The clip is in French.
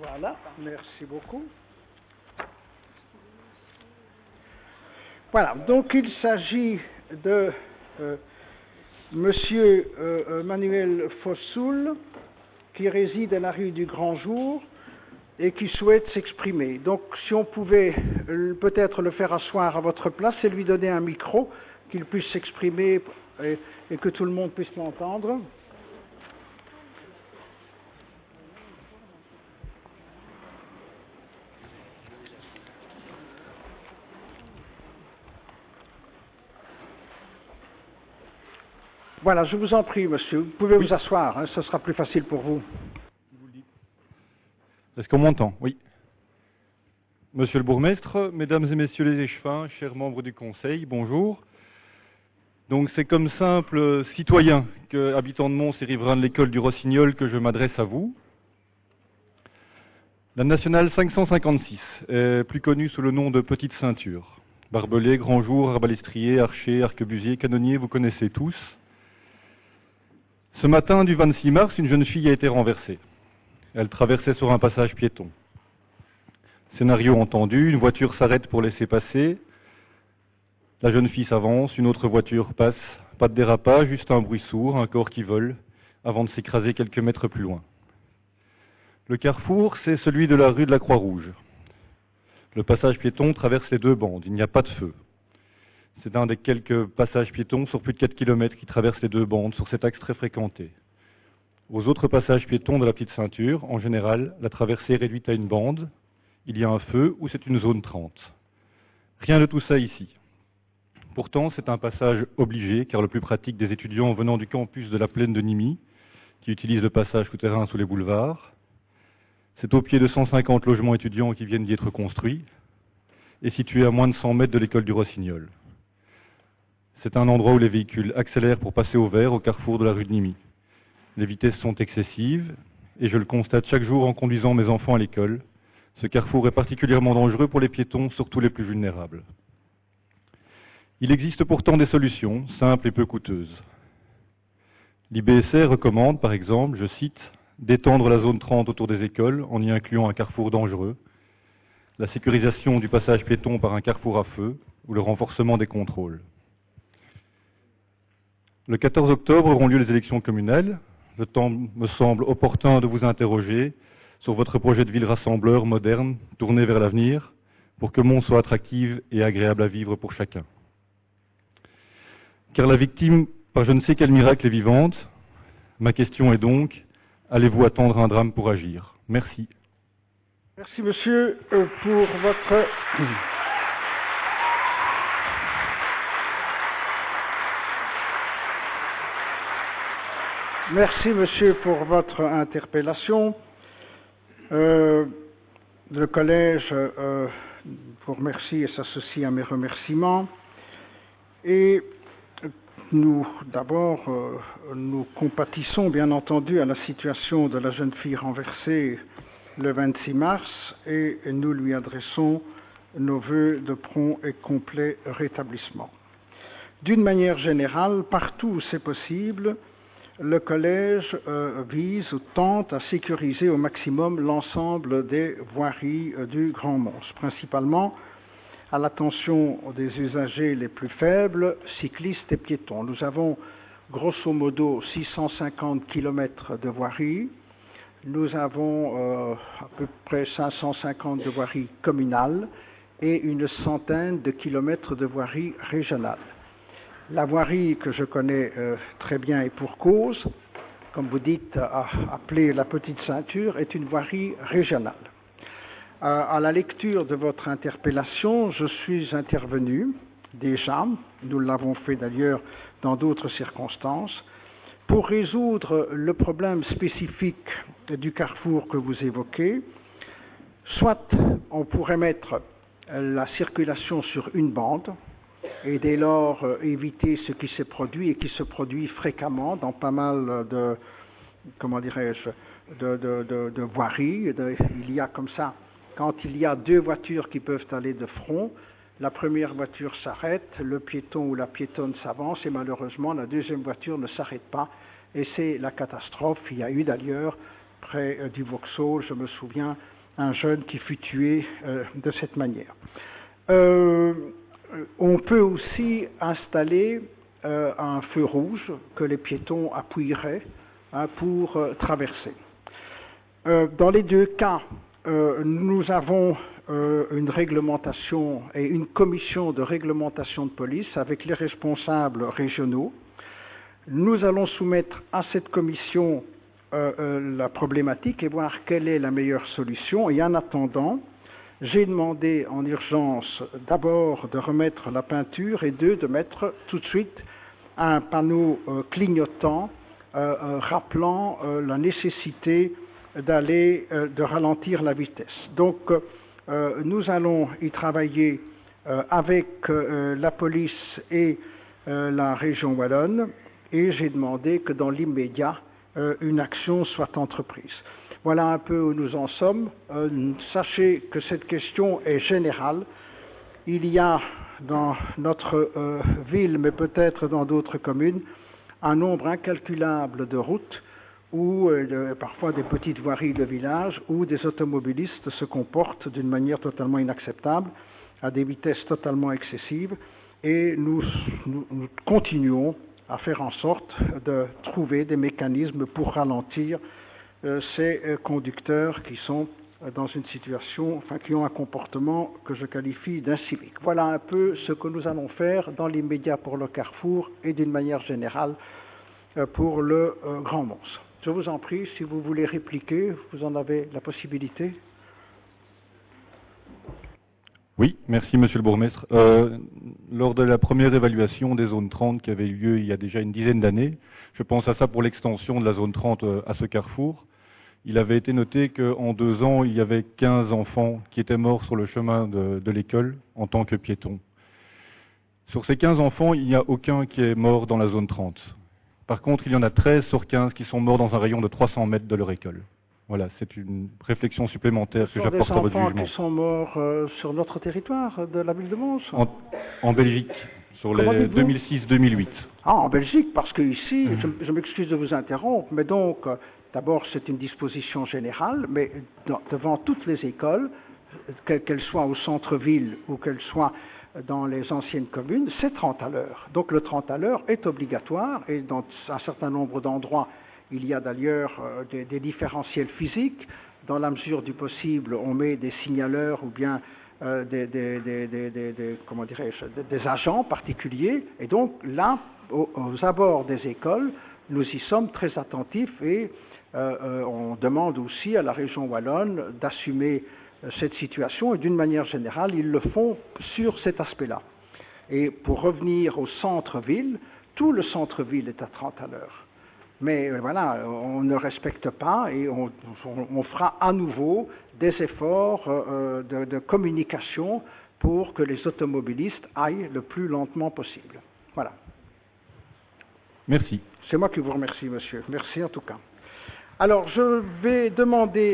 Voilà, merci beaucoup. Voilà, donc il s'agit de Monsieur Manuel Fossoul, qui réside à la rue du Grand Jour et qui souhaite s'exprimer. Donc si on pouvait peut-être le faire asseoir à votre place et lui donner un micro, qu'il puisse s'exprimer et que tout le monde puisse l'entendre. Voilà, je vous en prie, monsieur. Vous pouvez vous asseoir, hein, ce sera plus facile pour vous. Est-ce qu'on m'entend? Oui. Monsieur le bourgmestre, mesdames et messieurs les échevins, chers membres du conseil, bonjour. Donc c'est comme simple citoyen, habitant de Mons et riverain de l'école du Rossignol, que je m'adresse à vous. La nationale 556 est plus connue sous le nom de Petite Ceinture. Barbelés, Grand Jour, Arbalestrier, Archer, Arquebusier, Canonnier, vous connaissez tous. Ce matin du 26 mars, une jeune fille a été renversée. Elle traversait sur un passage piéton. Scénario entendu, une voiture s'arrête pour laisser passer. La jeune fille s'avance, une autre voiture passe. Pas de dérapage, juste un bruit sourd, un corps qui vole, avant de s'écraser quelques mètres plus loin. Le carrefour, c'est celui de la rue de la Croix-Rouge. Le passage piéton traverse les deux bandes, il n'y a pas de feu. C'est un des quelques passages piétons sur plus de 4 km qui traversent les deux bandes sur cet axe très fréquenté. Aux autres passages piétons de la Petite Ceinture, en général, la traversée est réduite à une bande. Il y a un feu ou c'est une zone 30. Rien de tout ça ici. Pourtant, c'est un passage obligé, car le plus pratique des étudiants venant du campus de la plaine de Nimy, qui utilisent le passage souterrain sous les boulevards. C'est au pied de 150 logements étudiants qui viennent d'y être construits, et situé à moins de 100 mètres de l'école du Rossignol. C'est un endroit où les véhicules accélèrent pour passer au vert au carrefour de la rue de Nimy. Les vitesses sont excessives, et je le constate chaque jour en conduisant mes enfants à l'école. Ce carrefour est particulièrement dangereux pour les piétons, surtout les plus vulnérables. Il existe pourtant des solutions, simples et peu coûteuses. L'IBSR recommande, par exemple, je cite, d'étendre la zone 30 autour des écoles en y incluant un carrefour dangereux, la sécurisation du passage piéton par un carrefour à feu ou le renforcement des contrôles. Le 14 octobre auront lieu les élections communales. Le temps me semble opportun de vous interroger sur votre projet de ville rassembleur moderne, tourné vers l'avenir, pour que Mons soit attractive et agréable à vivre pour chacun. Car la victime, par je ne sais quel miracle, est vivante. Ma question est donc, allez-vous attendre un drame pour agir? Merci. Merci, monsieur, pour votre... Merci, monsieur, pour votre interpellation. Le collège vous remercie et s'associe à mes remerciements. Et nous, d'abord, nous compatissons, bien entendu, à la situation de la jeune fille renversée le 26 mars et nous lui adressons nos vœux de prompt et complet rétablissement. D'une manière générale, partout où c'est possible, le collège vise ou tente à sécuriser au maximum l'ensemble des voiries du Grand Mons, principalement à l'attention des usagers les plus faibles, cyclistes et piétons. Nous avons grosso modo 650 km de voiries. Nous avons à peu près 550 de voiries communales et une centaine de kilomètres de voiries régionales. La voirie que je connais très bien et pour cause, comme vous dites, appelée la Petite Ceinture, est une voirie régionale. À la lecture de votre interpellation, je suis intervenu déjà, nous l'avons fait d'ailleurs dans d'autres circonstances, pour résoudre le problème spécifique du carrefour que vous évoquez. Soit on pourrait mettre la circulation sur une bande, et dès lors éviter ce qui s'est produit et qui se produit fréquemment dans pas mal de, comment dirais-je, de voiries. Il y a comme ça, quand il y a deux voitures qui peuvent aller de front, la première voiture s'arrête, le piéton ou la piétonne s'avance et malheureusement la deuxième voiture ne s'arrête pas et c'est la catastrophe. Il y a eu d'ailleurs près du Vauxhall, je me souviens, un jeune qui fut tué de cette manière. On peut aussi installer un feu rouge que les piétons appuieraient pour traverser. Dans les deux cas, nous avons une réglementation et une commission de réglementation de police avec les responsables régionaux. Nous allons soumettre à cette commission la problématique et voir quelle est la meilleure solution. Et en attendant, j'ai demandé en urgence d'abord de remettre la peinture et de mettre tout de suite un panneau clignotant rappelant la nécessité de ralentir la vitesse. Donc, nous allons y travailler avec la police et la région wallonne et j'ai demandé que dans l'immédiat, une action soit entreprise. Voilà un peu où nous en sommes. Sachez que cette question est générale. Il y a dans notre ville, mais peut-être dans d'autres communes, un nombre incalculable de routes ou parfois des petites voiries de village où des automobilistes se comportent d'une manière totalement inacceptable, à des vitesses totalement excessives, et nous continuons à faire en sorte de trouver des mécanismes pour ralentir ces conducteurs qui sont dans une situation, qui ont un comportement que je qualifie d'incivique. Voilà un peu ce que nous allons faire dans l'immédiat pour le Carrefour et d'une manière générale pour le Grand Mons. Je vous en prie, si vous voulez répliquer, vous en avez la possibilité. Oui, merci Monsieur le bourgmestre. Lors de la première évaluation des zones 30 qui avait eu lieu il y a déjà une dizaine d'années, je pense à ça pour l'extension de la zone 30 à ce carrefour, il avait été noté qu'en 2 ans, il y avait 15 enfants qui étaient morts sur le chemin de l'école en tant que piétons. Sur ces 15 enfants, il n'y a aucun qui est mort dans la zone 30. Par contre, il y en a 13 sur 15 qui sont morts dans un rayon de 300 mètres de leur école. Voilà, c'est une réflection supplémentaire que j'apporte à votre jugement. Des enfants qui sont morts sur notre territoire de la ville de Mons? En Belgique, sur les 2006-2008. Ah, en Belgique, parce que ici, je m'excuse de vous interrompre, mais donc, d'abord, c'est une disposition générale, mais devant toutes les écoles, qu'elles soient au centre-ville ou qu'elles soient dans les anciennes communes, c'est 30 à l'heure. Donc le 30 à l'heure est obligatoire et dans un certain nombre d'endroits, il y a d'ailleurs des différentiels physiques. Dans la mesure du possible, on met des signaleurs ou bien des agents particuliers. Et donc là, aux abords des écoles, nous y sommes très attentifs et on demande aussi à la région wallonne d'assumer cette situation et d'une manière générale, ils le font sur cet aspect-là. Et pour revenir au centre-ville, tout le centre-ville est à 30 à l'heure. Mais voilà, on ne respecte pas et on fera à nouveau des efforts de communication pour que les automobilistes aillent le plus lentement possible. Voilà. Merci. C'est moi qui vous remercie, monsieur. Merci en tout cas. Alors, je vais demander...